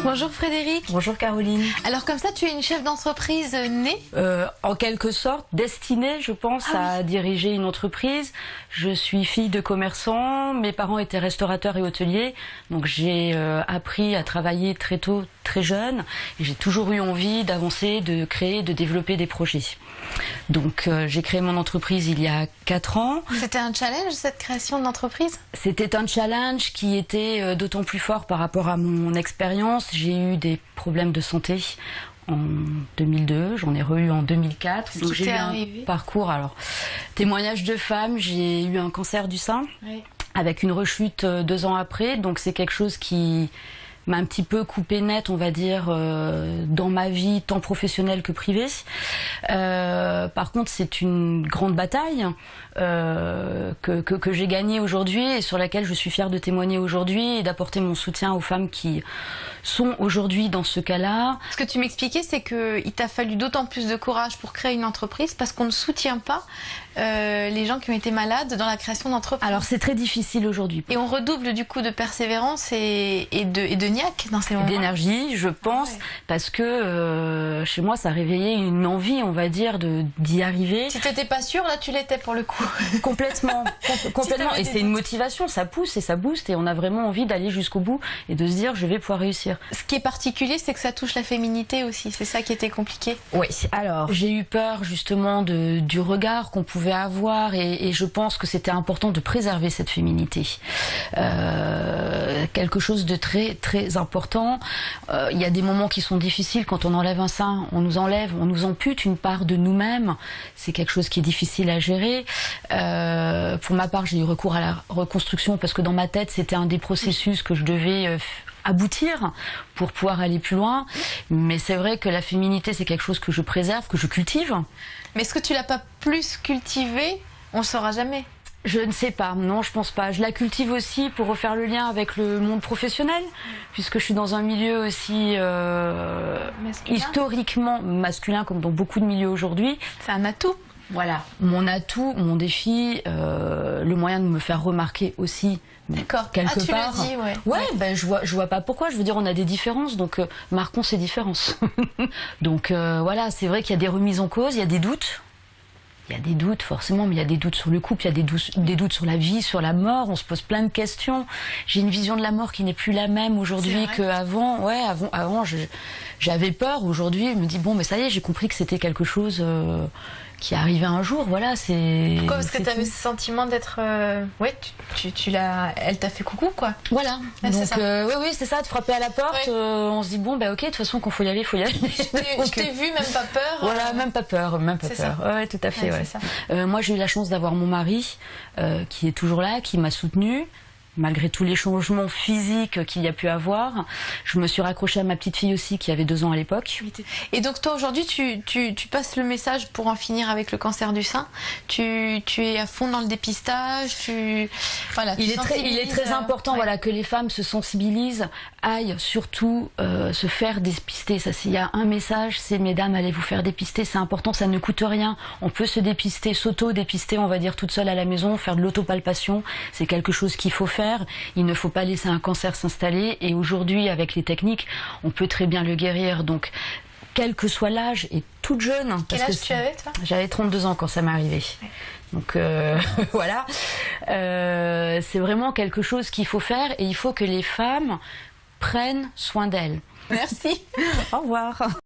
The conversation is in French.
Bonjour Frédéric. Bonjour Caroline. Alors comme ça, tu es une chef d'entreprise née? En quelque sorte, destinée, je pense, à diriger une entreprise. Je suis fille de commerçant, mes parents étaient restaurateurs et hôteliers, donc j'ai appris à travailler très tôt, très jeune, et j'ai toujours eu envie d'avancer, de créer, de développer des projets. Donc j'ai créé mon entreprise il y a 4 ans. C'était un challenge, cette création d'entreprise? C'était un challenge qui était d'autant plus fort par rapport à mon expérience. J'ai eu des problèmes de santé en 2002, j'en ai eu en 2004. Donc j'ai eu un parcours, alors témoignage de femme, j'ai eu un cancer du sein avec une rechute 2 ans après, donc c'est quelque chose qui m'a un petit peu coupé net, on va dire, dans ma vie, tant professionnelle que privée. Par contre, c'est une grande bataille que j'ai gagnée aujourd'hui et sur laquelle je suis fière de témoigner aujourd'hui et d'apporter mon soutien aux femmes qui sont aujourd'hui dans ce cas-là. Ce que tu m'expliquais, c'est qu'il t'a fallu d'autant plus de courage pour créer une entreprise parce qu'on ne soutient pas les gens qui ont été malades dans la création d'entreprise. Alors c'est très difficile aujourd'hui. Et on redouble du coup de persévérance et de niaque dans ces moments. D'énergie, je pense, parce que chez moi ça réveillait une envie, on va dire, d'y arriver. Si t'étais pas sûre, là tu l'étais pour le coup. Complètement, complètement. Et c'est une motivation, ça pousse et ça booste et on a vraiment envie d'aller jusqu'au bout et de se dire je vais pouvoir réussir. Ce qui est particulier, c'est que ça touche la féminité aussi, c'est ça qui était compliqué. Oui, alors j'ai eu peur justement du regard qu'on pouvait avoir et je pense que c'était important de préserver cette féminité. Quelque chose de très très important. Il y a des moments qui sont difficiles quand on enlève un sein, on nous ampute une part de nous-mêmes. C'est quelque chose qui est difficile à gérer. Pour ma part, j'ai eu recours à la reconstruction parce que dans ma tête, c'était un des processus que je devais aboutir pour pouvoir aller plus loin. Mais c'est vrai que la féminité, c'est quelque chose que je préserve, que je cultive. Mais est-ce que tu l'as pas plus cultivée? On ne saura jamais. Je ne sais pas, non, je pense pas. Je la cultive aussi pour refaire le lien avec le monde professionnel, puisque je suis dans un milieu aussi historiquement masculin, comme dans beaucoup de milieux aujourd'hui. C'est un atout. Voilà, mon atout, mon défi, le moyen de me faire remarquer aussi. D'accord. Quelque part. Tu le dis, ouais. Ben je vois pas pourquoi. Je veux dire, on a des différences, donc marquons ces différences. Donc voilà, c'est vrai qu'il y a des remises en cause, il y a des doutes. Il y a des doutes forcément, mais il y a des doutes sur le couple, il y a des doutes sur la vie, sur la mort. On se pose plein de questions. J'ai une vision de la mort qui n'est plus la même aujourd'hui qu'avant. Ouais, avant j'avais peur. Aujourd'hui, je me dis bon, mais ça y est, j'ai compris que c'était quelque chose qui arrivait un jour. Voilà, c'est. Pourquoi? Parce que tu avais ce sentiment d'être. Ouais, tu l'as. Elle t'a fait coucou, quoi. Voilà. Ouais, donc oui, c'est ça, de frapper à la porte. On se dit bon, bah ok, de toute façon, qu'on faut y aller, faut y aller. Je t'ai vu, même pas peur. Voilà, même pas peur, Ouais, tout à fait. Moi, j'ai eu la chance d'avoir mon mari qui est toujours là, qui m'a soutenue. Malgré tous les changements physiques qu'il y a pu avoir, je me suis raccrochée à ma petite fille aussi qui avait 2 ans à l'époque. Et donc toi aujourd'hui tu passes le message pour en finir avec le cancer du sein. Tu es à fond dans le dépistage. Voilà. Il est très important voilà, que les femmes se sensibilisent, aillent surtout se faire dépister. Ça, s'il y a un message, c'est mesdames, allez vous faire dépister. C'est important, ça ne coûte rien. On peut se dépister, s'auto-dépister, on va dire toute seule à la maison, faire de l'autopalpation. C'est quelque chose qu'il faut faire. Il ne faut pas laisser un cancer s'installer et aujourd'hui avec les techniques on peut très bien le guérir, donc quel que soit l'âge, et toute jeune. Quel âge tu avais toi? J'avais 32 ans quand ça m'est arrivé. Donc voilà, c'est vraiment quelque chose qu'il faut faire et il faut que les femmes prennent soin d'elles. Merci. Au revoir.